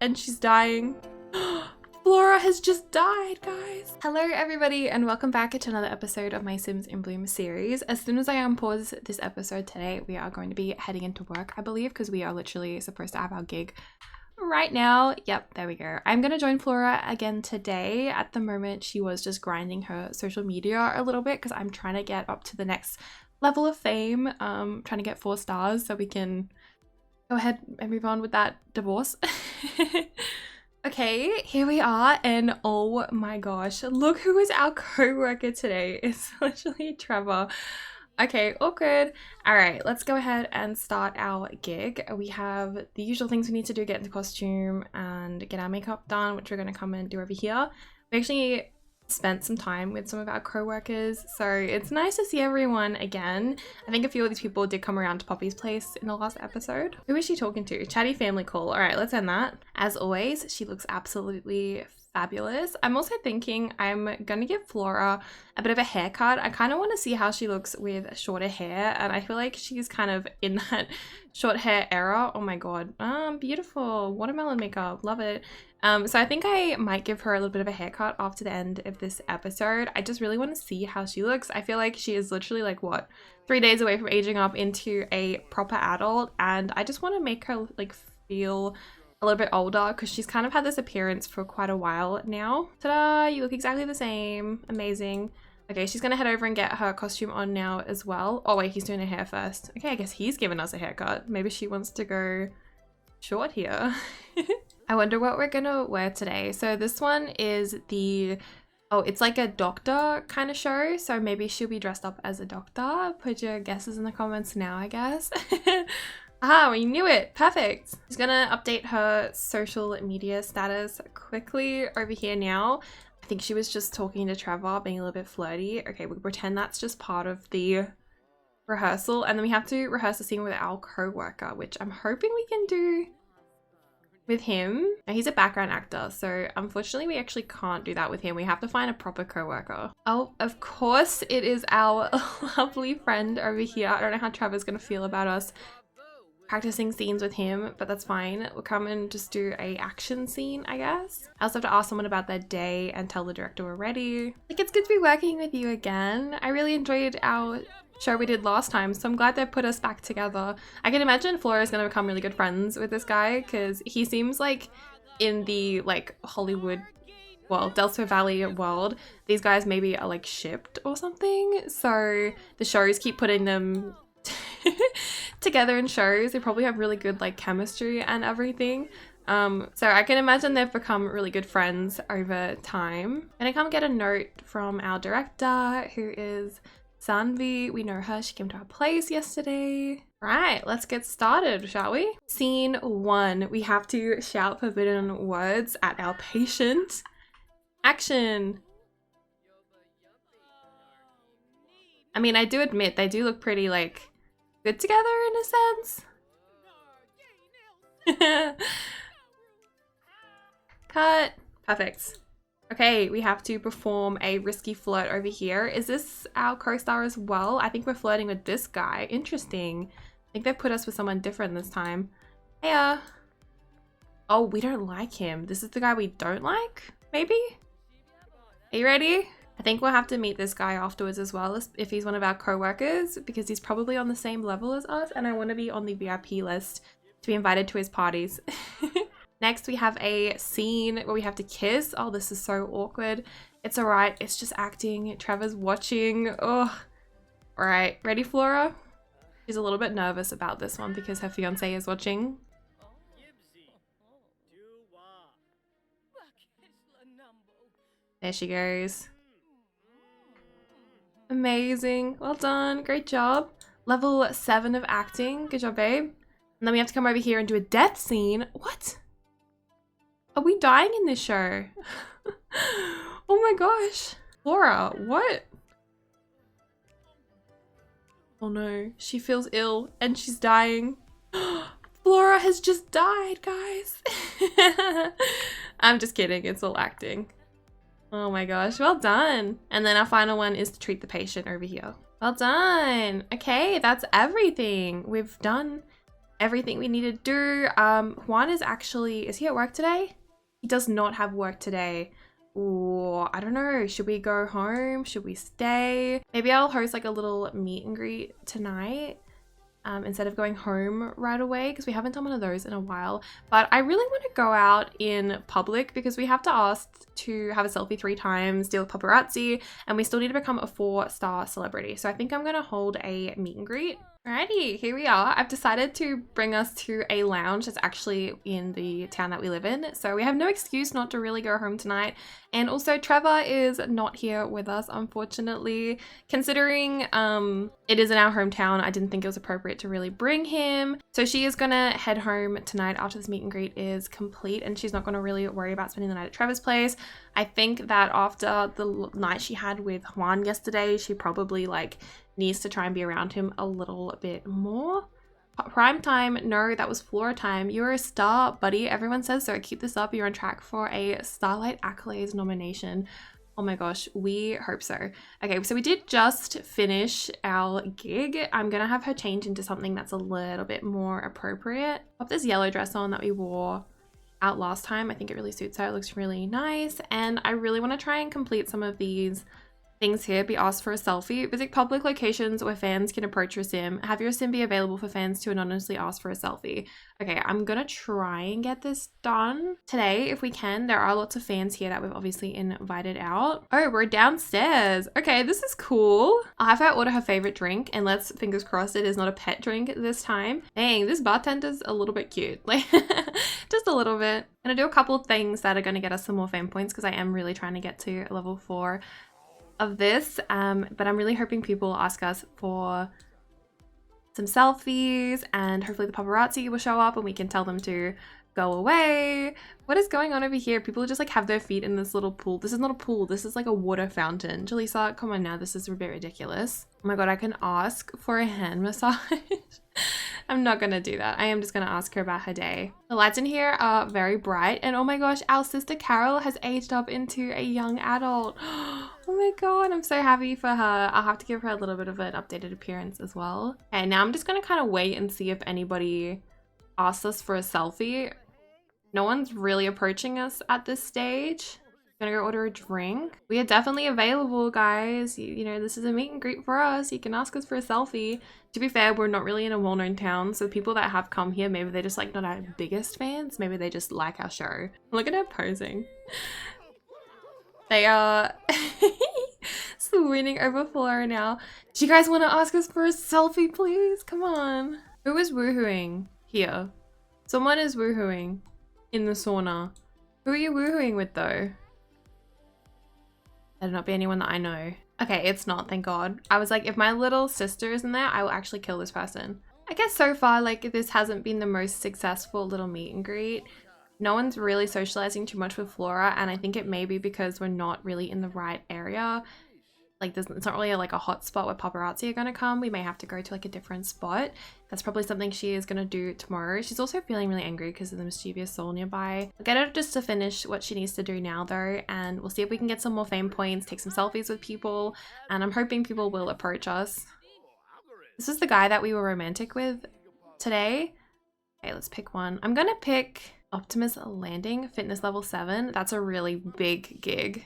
and she's dying. Flora has just died, guys. Hello everybody and welcome back to another episode of my Sims in Bloom series. As soon as I unpause this episode today, we are going to be heading into work, I believe, because we are literally supposed to have our gig right now. Yep, there we go. I'm going to join Flora again today. At the moment, she was just grinding her social media a little bit because I'm trying to get up to the next level of fame. Trying to get 4 stars so we can go ahead and move on with that divorce. Okay, here we are, and oh my gosh, look who is our co-worker today. It's literally Trevor. Okay, all good. All right, let's go ahead and start our gig. We have the usual things we need to do: get into costume and get our makeup done, which we're going to come and do over here. We actually spent some time with some of our co-workers, so it's nice to see everyone again. I think a few of these people did come around to Poppy's place in the last episode. Who is she talking to? Chatty family call. All right, let's end that. As always, she looks absolutely fabulous. I'm also thinking I'm gonna give Flora a bit of a haircut. I kind of want to see how she looks with shorter hair, and I feel like she's kind of in that short hair era. Oh my god, beautiful watermelon makeup, love it. So I think I might give her a little bit of a haircut after the end of this episode. I just really want to see how she looks. I feel like she is literally like, what, 3 days away from aging up into a proper adult, and I just want to make her like feel a little bit older because she's kind of had this appearance for quite a while now. Ta-da! You look exactly the same. Amazing. Okay, she's gonna head over and get her costume on now as well. Oh wait, he's doing her hair first. Okay, I guess he's giving us a haircut. Maybe she wants to go short here. I wonder what we're gonna wear today. So this one is the, oh, it's like a doctor kind of show. So maybe she'll be dressed up as a doctor. Put your guesses in the comments now, I guess. Ah, we knew it. Perfect. She's gonna update her social media status quickly over here now. I think she was just talking to Trevor, being a little bit flirty. Okay, we'll pretend that's just part of the rehearsal. And then we have to rehearse the scene with our co-worker, which I'm hoping we can do with him. Now, he's a background actor, so unfortunately we actually can't do that with him. We have to find a proper co-worker. Oh, of course it is our lovely friend over here. I don't know how Trevor's gonna feel about us practicing scenes with him, but that's fine. We'll come and just do a action scene, I guess. I also have to ask someone about their day and tell the director we're ready. Like, it's good to be working with you again. I really enjoyed our show we did last time, so I'm glad they put us back together. I can imagine Flora's gonna become really good friends with this guy because he seems like in the like Hollywood, well, Delta Valley world, these guys maybe are like shipped or something. So the shows keep putting them together in shows. They probably have really good like chemistry and everything. So I can imagine they've become really good friends over time. And I come get a note from our director, who is Sanvi. We know her. She came to our place yesterday. Right, let's get started, shall we? Scene 1. We have to shout forbidden words at our patient. Action. I mean, I do admit they do look pretty like good together in a sense. Cut. Perfect. Okay, we have to perform a risky flirt over here. Is this our co-star as well? I think we're flirting with this guy. Interesting. I think they've put us with someone different this time. Hiya. Oh, we don't like him. This is the guy we don't like, maybe? Are you ready? I think we'll have to meet this guy afterwards as well, if he's one of our co-workers, because he's probably on the same level as us, and I want to be on the VIP list to be invited to his parties. Next, we have a scene where we have to kiss. Oh, this is so awkward. It's all right. It's just acting. Trevor's watching. Oh, all right. Ready, Flora? She's a little bit nervous about this one because her fiance is watching. There she goes. Amazing. Well done. Great job. Level 7 of acting. Good job, babe. And then we have to come over here and do a death scene. What? Are we dying in this show? Oh my gosh. Flora, what? Oh no, she feels ill and she's dying. Flora has just died, guys. I'm just kidding, it's all acting. Oh my gosh, well done. And then our final one is to treat the patient over here. Well done. Okay, that's everything. We've done everything we need to do. Juan is he at work today? He does not have work today. Ooh, I don't know. Should we go home? Should we stay? Maybe I'll host like a little meet and greet tonight. Instead of going home right away, because we haven't done one of those in a while. But I really want to go out in public because we have to ask to have a selfie 3 times, deal with paparazzi, and we still need to become a 4-star celebrity. So I think I'm going to hold a meet and greet. Alrighty, here we are. I've decided to bring us to a lounge that's actually in the town that we live in. So we have no excuse not to really go home tonight. And also Trevor is not here with us, unfortunately. Considering it is in our hometown, I didn't think it was appropriate to really bring him. So she is gonna head home tonight after this meet and greet is complete, and she's not gonna really worry about spending the night at Trevor's place. I think that after the night she had with Juan yesterday, she probably like needs to try and be around him a little bit more. Prime time, no, that was Flora time. You're a star, buddy. Everyone says so. Keep this up. You're on track for a Starlight Accolades nomination. Oh my gosh, we hope so. Okay, so we did just finish our gig. I'm gonna have her change into something that's a little bit more appropriate. Pop this yellow dress on that we wore out last time. I think it really suits her. It looks really nice. And I really want to try and complete some of these things here. Be asked for a selfie. Visit public locations where fans can approach your sim. Have your sim be available for fans to anonymously ask for a selfie. Okay, I'm gonna try and get this done today if we can. There are lots of fans here that we've obviously invited out. Oh, we're downstairs. Okay, this is cool. I'll have her order her favorite drink, and let's fingers crossed it is not a pet drink this time. Dang, this bartender's a little bit cute. Like, just a little bit. I'm gonna do a couple of things that are gonna get us some more fame points because I am really trying to get to level 4 of this, but I'm really hoping people ask us for some selfies, and hopefully the paparazzi will show up and we can tell them to go away. What is going on over here? People just like have their feet in this little pool. This is not a pool, this is like a water fountain. Jaleesa, come on now, this is a bit ridiculous. Oh my god, I can ask for a hand massage. I'm not gonna do that. I am just gonna ask her about her day. The lights in here are very bright, and oh my gosh, our sister Carol has aged up into a young adult. Oh my god, I'm so happy for her. I'll have to give her a little bit of an updated appearance as well. Okay, now I'm just gonna kind of wait and see if anybody asks us for a selfie. No one's really approaching us at this stage. Gonna go order a drink. We are definitely available, guys. You know, this is a meet and greet for us. You can ask us for a selfie. To be fair, we're not really in a well-known town, so people that have come here, maybe they're just like not our biggest fans. Maybe they just like our show. Look at her posing. They are swooning over Flora now. Do you guys want to ask us for a selfie, please? Come on. Who is woohooing here? Someone is woohooing in the sauna. Who are you woohooing with though? Better not be anyone that I know. Okay, it's not, thank God. I was like, if my little sister is in there, I will actually kill this person. I guess so far, like, this hasn't been the most successful little meet and greet. No one's really socializing too much with Flora, and I think it may be because we're not really in the right area. Like, it's not really like a hot spot where paparazzi are gonna come. We may have to go to like a different spot. That's probably something she is gonna do tomorrow. She's also feeling really angry because of the mischievous soul nearby. I'll get her just to finish what she needs to do now though, and we'll see if we can get some more fame points, take some selfies with people, and I'm hoping people will approach us. This is the guy that we were romantic with today. Okay, let's pick one. I'm gonna pick Optimus Landing, fitness level 7. That's a really big gig.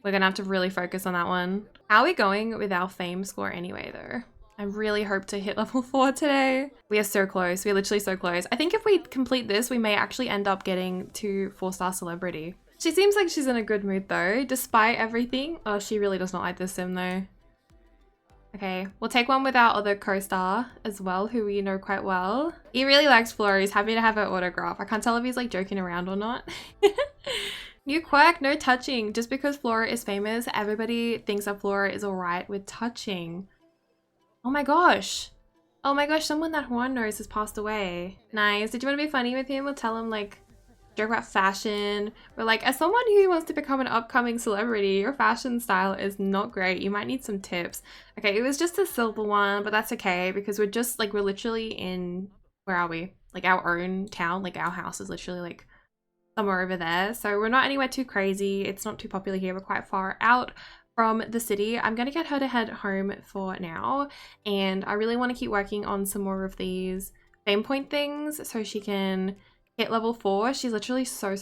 We're gonna have to really focus on that one. How are we going with our fame score anyway though? I really hope to hit level 4 today. We are so close. We are literally so close. I think if we complete this, we may actually end up getting to 4-star celebrity. She seems like she's in a good mood though, despite everything. Oh, she really does not like this sim though. Okay, we'll take one with our other co-star as well, who we know quite well. He really likes Flora. He's happy to have her autograph. I can't tell if he's like joking around or not. New quirk, no touching. Just because Flora is famous, everybody thinks that Flora is alright with touching. Oh my gosh. Oh my gosh, someone that Juan knows has passed away. Nice. Did you want to be funny with him or tell him like, joke about fashion? Or like, as someone who wants to become an upcoming celebrity, your fashion style is not great. You might need some tips. Okay, it was just a silver one, but that's okay because we're literally in, where are we? Like our own town, like our house is literally like somewhere over there. So we're not anywhere too crazy. It's not too popular here. We're quite far out from the city. I'm gonna get her to head home for now. And I really want to keep working on some more of these fame point things so she can hit level 4. She's literally so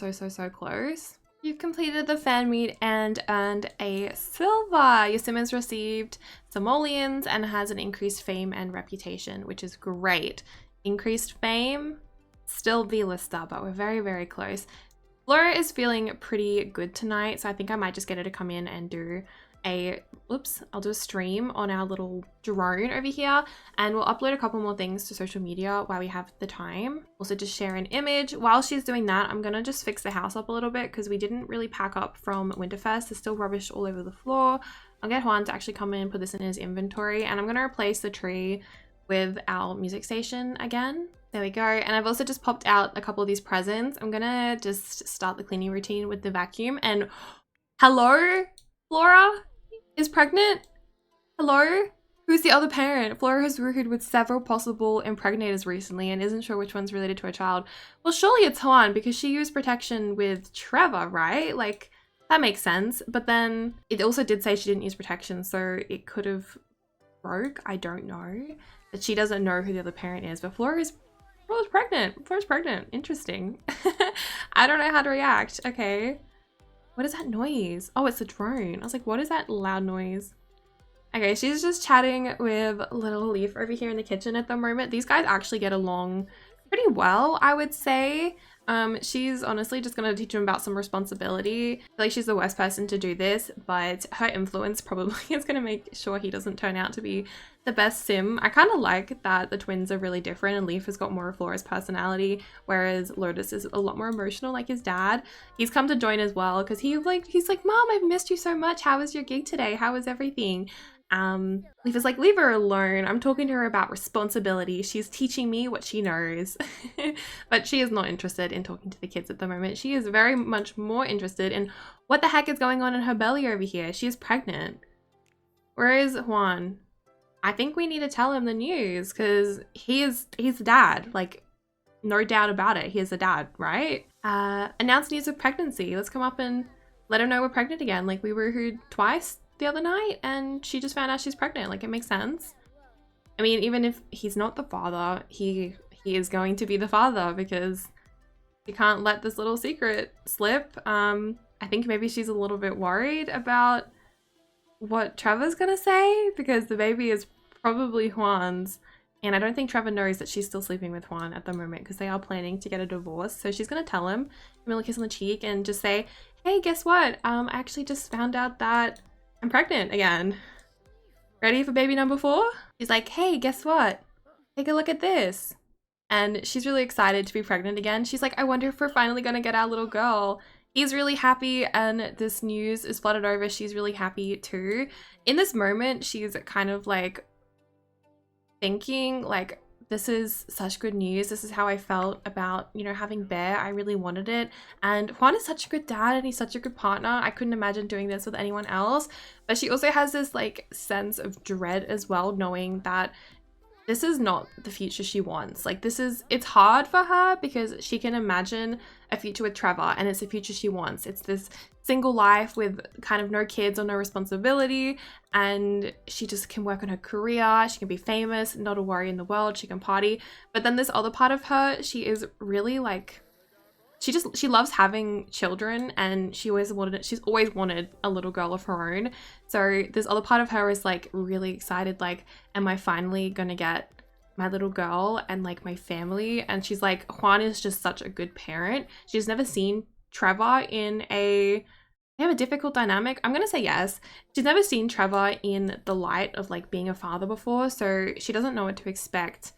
close. You've completed the fan meet and earned a silver. Your sim has received simoleons and has an increased fame and reputation, which is great. Increased fame, still V-lister, but we're very close. Flora is feeling pretty good tonight, so I think I might just get her to come in and do I'll do a stream on our little drone over here, and we'll upload a couple more things to social media while we have the time. Also just share an image. While she's doing that, I'm gonna just fix the house up a little bit because we didn't really pack up from Winterfest. There's still rubbish all over the floor. I'll get Juan to actually come in and put this in his inventory, and I'm gonna replace the tree with our music station again. There we go. And I've also just popped out a couple of these presents. I'm gonna just start the cleaning routine with the vacuum. And hello, Flora is pregnant. Hello? Who's the other parent? Flora has woohooed with several possible impregnators recently and isn't sure which one's related to her child. Well, surely it's Juan because she used protection with Trevor, right? Like, that makes sense. But then it also did say she didn't use protection, so it could have broke. I don't know. But she doesn't know who the other parent is. But Flora's pregnant. Flora's pregnant. Interesting. I don't know how to react. Okay. What is that noise? Oh, it's the drone. I was like, what is that loud noise? Okay, she's just chatting with little Leaf over here in the kitchen at the moment. These guys actually get along pretty well, I would say. She's honestly just gonna teach him about some responsibility. I feel like she's the worst person to do this, but her influence probably is gonna make sure he doesn't turn out to be the best sim. I kind of like that the twins are really different and Leaf has got more of Flora's personality, whereas Lotus is a lot more emotional like his dad. He's come to join as well because he's like, Mom, I've missed you so much. How was your gig today? How was everything? Leaf is like, leave her alone. I'm talking to her about responsibility. She's teaching me what she knows. But she is not interested in talking to the kids at the moment. She is very much more interested in what the heck is going on in her belly over here. She is pregnant. Where is Juan? I think we need to tell him the news because he's the dad. Like, no doubt about it. He is the dad, right? Announce news of pregnancy. Let's come up and let her know we're pregnant again. Like, we woohooed twice the other night and she just found out she's pregnant. Like, it makes sense. I mean, even if he's not the father, he is going to be the father because you can't let this little secret slip. I think maybe she's a little bit worried about what Trevor's gonna say because the baby is probably Juan's, and I don't think Trevor knows that she's still sleeping with Juan at the moment because they are planning to get a divorce. So she's gonna tell him, give him a kiss on the cheek and just say, hey, guess what? I actually just found out that I'm pregnant again. Ready for baby number 4? She's like, hey, guess what? Take a look at this. And she's really excited to be pregnant again. She's like, I wonder if we're finally gonna get our little girl. He's really happy and this news is flooded over. She's really happy too. In this moment, she's kind of like thinking like, this is such good news. This is how I felt about, you know, having Bear. I really wanted it. And Juan is such a good dad and he's such a good partner. I couldn't imagine doing this with anyone else. But she also has this like sense of dread as well, knowing that this is not the future she wants. Like it's hard for her because she can imagine a future with Trevor and it's the future she wants. It's this single life with kind of no kids or no responsibility, and she just can work on her career. She can be famous, not a worry in the world. She can party. But then this other part of her, she is really like, she loves having children and she's always wanted a little girl of her own. So this other part of her is like really excited, like, am I finally gonna get my little girl and like my family? And she's like, Juan is just such a good parent. She's never seen Trevor they have a difficult dynamic. I'm gonna say yes. She's never seen Trevor in the light of like being a father before, so she doesn't know what to expect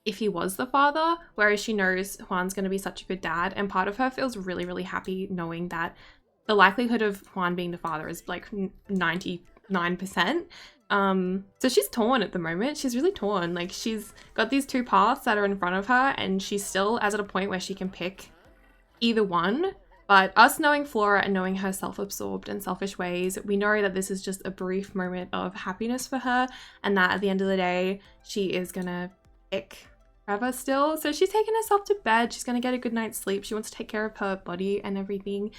if he was the father, whereas she knows Juan's going to be such a good dad, and part of her feels really, really happy knowing that the likelihood of Juan being the father is like 99%. So she's torn at the moment. She's really torn. Like, she's got these two paths that are in front of her, and she's still at a point where she can pick either one. But us knowing Flora and knowing her self-absorbed and selfish ways, we know that this is just a brief moment of happiness for her, and that at the end of the day, she is gonna pick Trevor still. So she's taking herself to bed. She's gonna get a good night's sleep. She wants to take care of her body and everything.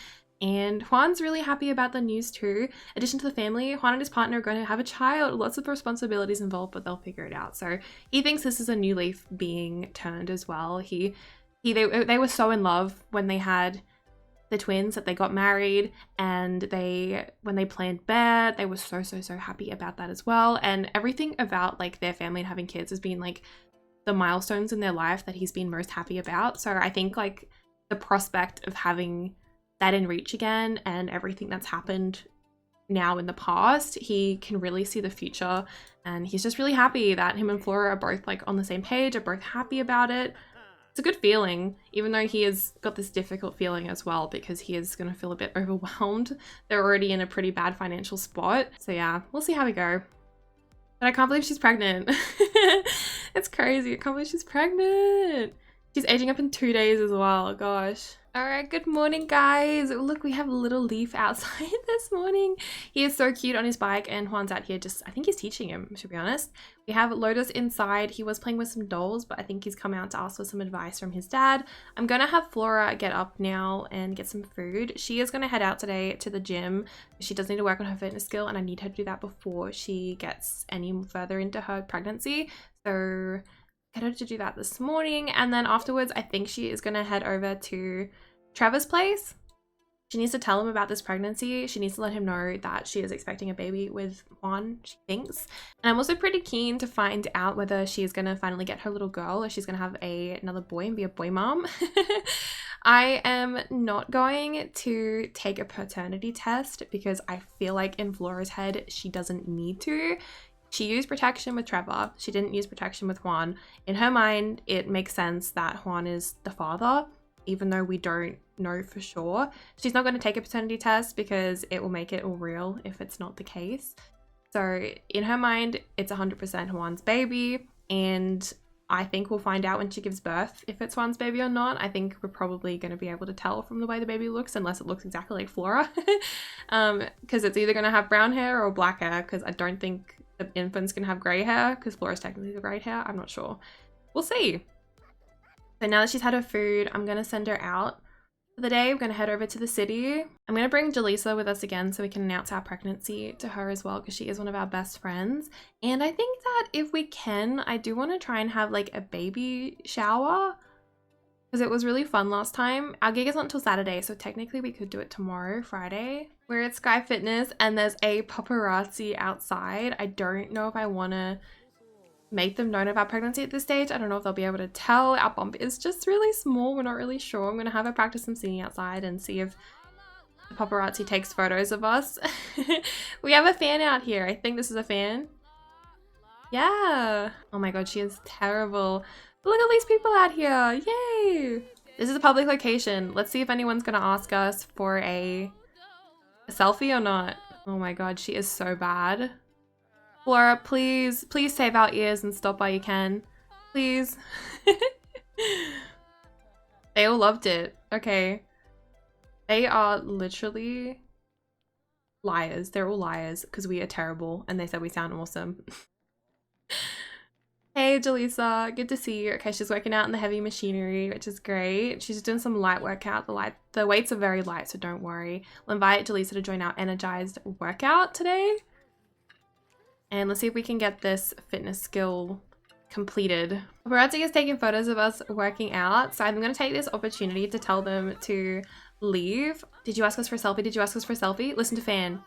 And Juan's really happy about the news too. In addition to the family, Juan and his partner are going to have a child. Lots of responsibilities involved, but they'll figure it out. So he thinks this is a new leaf being turned as well. They were so in love when they had the twins that they got married, and when they planned Bear, they were so happy about that as well. And everything about like their family and having kids has been like the milestones in their life that he's been most happy about. So I think like the prospect of having that in reach again and everything that's happened now in the past, he can really see the future, and he's just really happy that him and Flora are both like on the same page, are both happy about it. It's a good feeling, even though he has got this difficult feeling as well because he is going to feel a bit overwhelmed. They're already in a pretty bad financial spot. So yeah, we'll see how we go. But I can't believe she's pregnant. It's crazy. I can't believe she's pregnant. She's aging up in 2 days as well. Gosh. All right, good morning, guys. Look, we have little Leaf outside this morning. He is so cute on his bike, and Juan's out here I think he's teaching him, to be honest. We have Lotus inside. He was playing with some dolls, but I think he's come out to ask for some advice from his dad. I'm going to have Flora get up now and get some food. She is going to head out today to the gym. She does need to work on her fitness skill, and I need her to do that before she gets any further into her pregnancy. So get her to do that this morning, and then afterwards I think she is going to head over to Trevor's place. She needs to tell him about this pregnancy. She needs to let him know that she is expecting a baby with Juan, she thinks. And I'm also pretty keen to find out whether she is going to finally get her little girl or she's going to have another boy and be a boy mom. I am not going to take a paternity test because I feel like in Flora's head she doesn't need to. She used protection with Trevor. She didn't use protection with Juan. In her mind, it makes sense that Juan is the father, even though we don't know for sure. She's not going to take a paternity test because it will make it all real if it's not the case. So in her mind, it's 100% Juan's baby, and I think we'll find out when she gives birth if it's Juan's baby or not. I think we're probably going to be able to tell from the way the baby looks, unless it looks exactly like Flora, because it's either going to have brown hair or black hair, because I don't think the infant's gonna have grey hair because Flora's technically the grey hair. I'm not sure. We'll see. So now that she's had her food, I'm gonna send her out for the day. We're gonna head over to the city. I'm gonna bring Jaleesa with us again so we can announce our pregnancy to her as well, because she is one of our best friends. And I think that if we can, I do want to try and have like a baby shower, because it was really fun last time. Our gig is not until Saturday, so technically we could do it tomorrow, Friday. We're at Sky Fitness and there's a paparazzi outside. I don't know if I want to make them know of our pregnancy at this stage. I don't know if they'll be able to tell. Our bump is just really small. We're not really sure. I'm going to have her practice some singing outside and see if the paparazzi takes photos of us. We have a fan out here. I think this is a fan. Yeah. Oh my god, she is terrible. Look at these people out here. Yay. This is a public location. Let's see if anyone's going to ask us for a selfie or not. Oh my god, she is so bad. Flora, please save our ears and stop while you can. Please. They all loved it. Okay. They are literally liars. They're all liars because we are terrible and they said we sound awesome. Hey Jaleesa, good to see you. Okay, she's working out in the heavy machinery, which is great. She's doing some light workout. The weights are very light, so don't worry. We'll invite Jaleesa to join our energized workout today. And let's see if we can get this fitness skill completed. Paparazzi is taking photos of us working out, so I'm going to take this opportunity to tell them to leave. Did you ask us for a selfie? Did you ask us for a selfie? Listen to fan.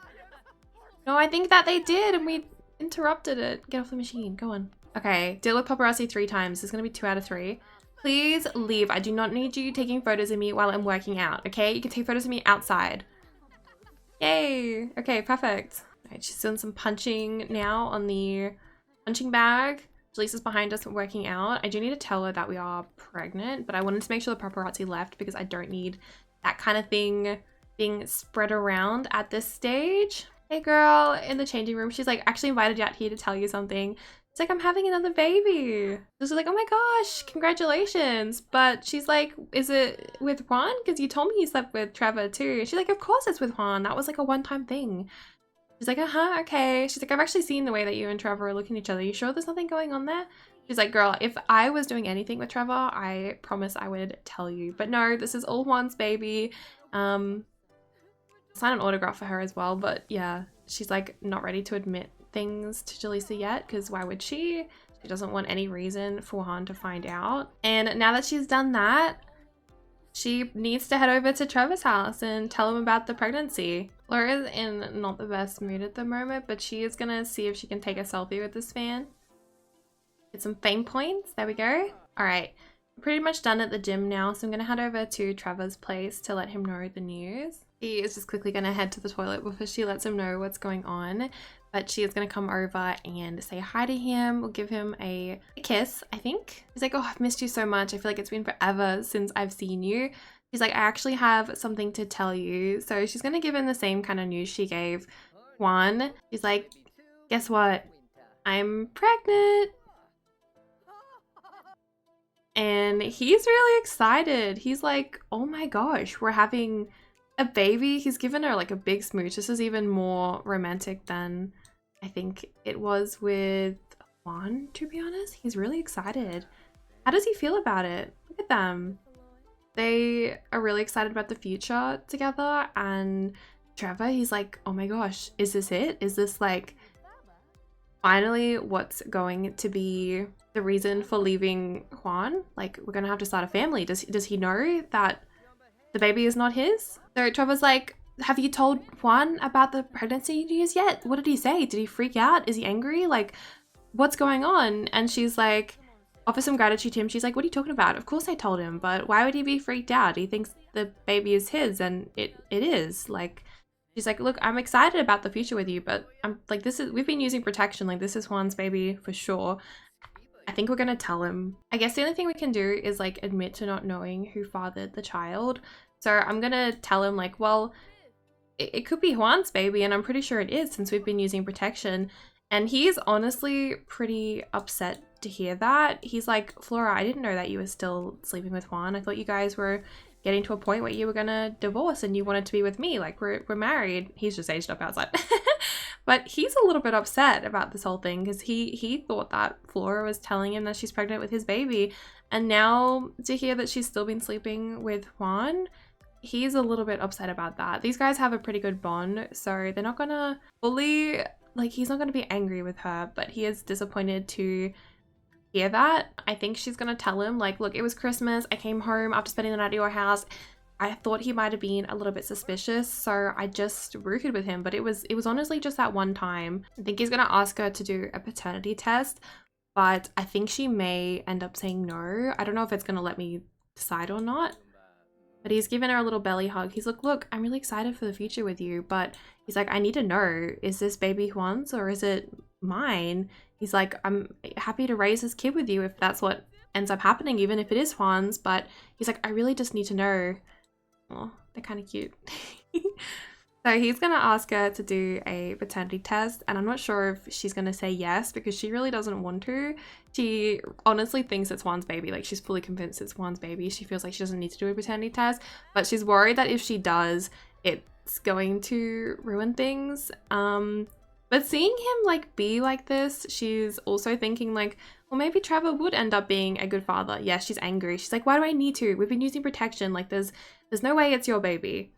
No, I think that they did and we interrupted it. Get off the machine. Go on. Okay, deal with paparazzi 3 times. This is going to be 2 out of 3. Please leave. I do not need you taking photos of me while I'm working out, okay? You can take photos of me outside. Yay. Okay, perfect. All right, she's doing some punching now on the punching bag. Jaleesa's behind us working out. I do need to tell her that we are pregnant, but I wanted to make sure the paparazzi left because I don't need that kind of thing being spread around at this stage. Hey girl, in the changing room, she's like, actually invited you out here to tell you something. It's like, I'm having another baby. She's like, oh my gosh, congratulations. But she's like, is it with Juan? Because you told me you slept with Trevor too. She's like, of course it's with Juan. That was like a one-time thing. She's like, uh-huh, okay. She's like, I've actually seen the way that you and Trevor are looking at each other. You sure there's nothing going on there? She's like, girl, if I was doing anything with Trevor, I promise I would tell you. But no, this is all Juan's baby. sign an autograph for her as well, but yeah, she's like not ready to admit things to Jaleesa yet, because why would she? She doesn't want any reason for Han to find out. And now that she's done that, she needs to head over to Trevor's house and tell him about the pregnancy. Laura's in not the best mood at the moment, but she is gonna see if she can take a selfie with this fan. Get some fame points. There we go. All right, pretty much done at the gym now, so I'm gonna head over to Trevor's place to let him know the news. She is just quickly gonna head to the toilet before she lets him know what's going on, but she is gonna come over and say hi to him. We'll give him a kiss, I think. He's like, oh, I've missed you so much. I feel like it's been forever since I've seen you. She's like, I actually have something to tell you. So she's gonna give him the same kind of news she gave Juan. She's like, guess what? I'm pregnant. And he's really excited. He's like, oh my gosh, we're having a baby. He's given her like a big smooch. This is even more romantic than I think it was with Juan, to be honest. He's really excited. How does he feel about it? Look at them. They are really excited about the future together. And Trevor, he's like, oh my gosh, is this it? Is this like finally what's going to be the reason for leaving Juan? Like, we're gonna have to start a family. Does he know that the baby is not his? So Trevor's like, have you told Juan about the pregnancy news yet? What did he say? Did he freak out? Is he angry? Like, what's going on? And she's like, offer some gratitude to him. She's like, what are you talking about? Of course I told him, but why would he be freaked out? He thinks the baby is his, and it is. Like, she's like, look, I'm excited about the future with you, but I'm like, we've been using protection. Like, this is Juan's baby for sure. I think we're gonna tell him. I guess the only thing we can do is like admit to not knowing who fathered the child. So I'm gonna tell him like, well, it could be Juan's baby, and I'm pretty sure it is since we've been using protection. And he's honestly pretty upset to hear that. He's like, Flora, I didn't know that you were still sleeping with Juan. I thought you guys were getting to a point where you were gonna divorce and you wanted to be with me. Like, we're married. He's just aged up outside. But he's a little bit upset about this whole thing because he thought that Flora was telling him that she's pregnant with his baby. And now to hear that she's still been sleeping with Juan, he's a little bit upset about that. These guys have a pretty good bond, so they're not gonna fully, like, he's not gonna be angry with her, but he is disappointed to hear that. I think she's gonna tell him like, look, it was Christmas. I came home after spending the night at your house. I thought he might have been a little bit suspicious, so I just rooted with him, but it was honestly just that one time. I think he's gonna ask her to do a paternity test, but I think she may end up saying no. I don't know if it's gonna let me decide or not. But he's given her a little belly hug. He's like, look, I'm really excited for the future with you, but he's like, I need to know, is this baby Juan's or is it mine? He's like, I'm happy to raise this kid with you if that's what ends up happening, even if it is Juan's, but he's like, I really just need to know. Oh, they're kind of cute. So he's gonna ask her to do a paternity test, and I'm not sure if she's gonna say yes because she really doesn't want to. She honestly thinks it's Juan's baby. Like, she's fully convinced it's Juan's baby. She feels like she doesn't need to do a paternity test, but she's worried that if she does, it's going to ruin things. But seeing him like be like this, she's also thinking like, well, maybe Trevor would end up being a good father. Yeah, she's angry. She's like, why do I need to? We've been using protection. Like, there's no way it's your baby.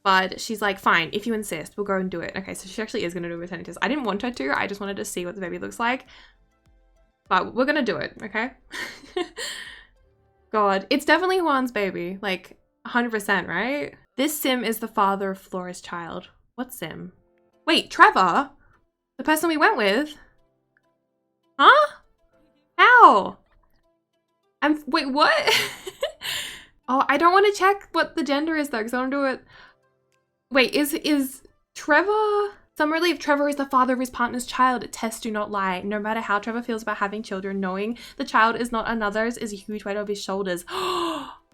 But she's like, fine, if you insist, we'll go and do it. Okay, so she actually is going to do a paternity test. I didn't want her to. I just wanted to see what the baby looks like. But we're going to do it, okay? God, it's definitely Juan's baby. Like, 100%, right? This Sim is the father of Flora's child. What Sim? Wait, Trevor? The person we went with? Huh? How? Wait, what? Oh, I don't want to check what the gender is though, because I want to do it. Wait, is Trevor? Some relief. Trevor is the father of his partner's child. Tests do not lie. No matter how Trevor feels about having children, knowing the child is not another's is a huge weight off his shoulders.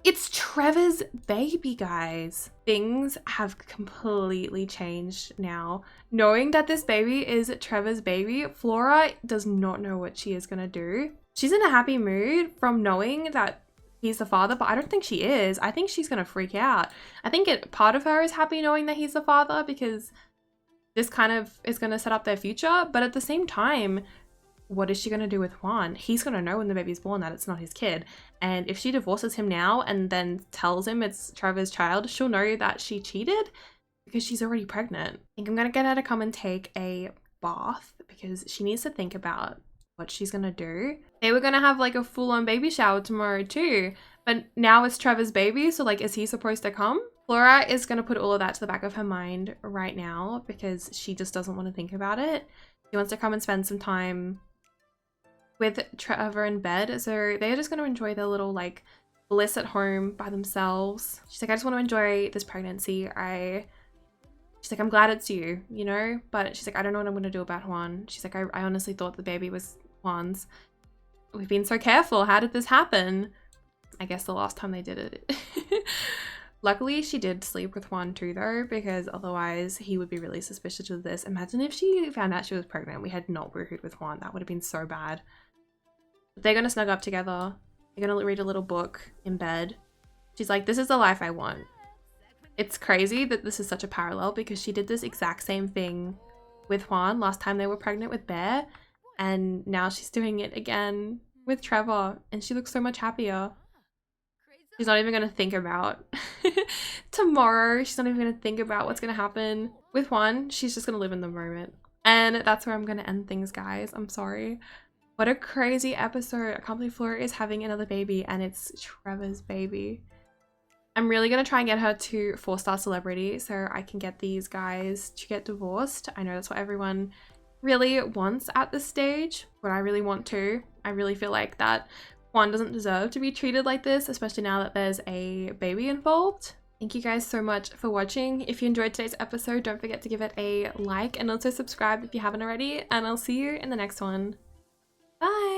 It's Trevor's baby, guys. Things have completely changed now. Knowing that this baby is Trevor's baby, Flora does not know what she is gonna do. She's in a happy mood from knowing that he's the father, but I don't think she is. I think she's gonna freak out. I think part of her is happy knowing that he's the father because this kind of is gonna set up their future, but at the same time, what is she gonna do with Juan? He's gonna know when the baby's born that it's not his kid. And if she divorces him now and then tells him it's Trevor's child, she'll know that she cheated. because she's already pregnant. I think I'm gonna get her to come and take a bath because she needs to think about what she's gonna do. They were gonna have like a full-on baby shower tomorrow too, but now it's Trevor's baby, so like, is he supposed to come? Flora is gonna put all of that to the back of her mind right now because she just doesn't want to think about it. She wants to come and spend some time with Trevor in bed, so they're just gonna enjoy their little like bliss at home by themselves. She's like, I just want to enjoy this pregnancy. She's like, I'm glad it's you, you know? But she's like, I don't know what I'm going to do about Juan. She's like, I honestly thought the baby was Juan's. We've been so careful. How did this happen? I guess the last time they did it. Luckily, she did sleep with Juan too, though, because otherwise he would be really suspicious of this. Imagine if she found out she was pregnant. We had not boohooed with Juan. That would have been so bad. They're going to snug up together. They're going to read a little book in bed. She's like, this is the life I want. It's crazy that this is such a parallel because she did this exact same thing with Juan last time they were pregnant with Bear, and now she's doing it again with Trevor, and she looks so much happier. She's not even going to think about tomorrow. She's not even going to think about what's going to happen with Juan. She's just going to live in the moment. And that's where I'm going to end things, guys. I'm sorry. What a crazy episode. I can't believe Flora is having another baby and it's Trevor's baby. I'm really going to try and get her to 4-star celebrity so I can get these guys to get divorced. I know that's what everyone really wants at this stage, but I really want to. I really feel like that Juan doesn't deserve to be treated like this, especially now that there's a baby involved. Thank you guys so much for watching. If you enjoyed today's episode, don't forget to give it a like and also subscribe if you haven't already, and I'll see you in the next one. Bye!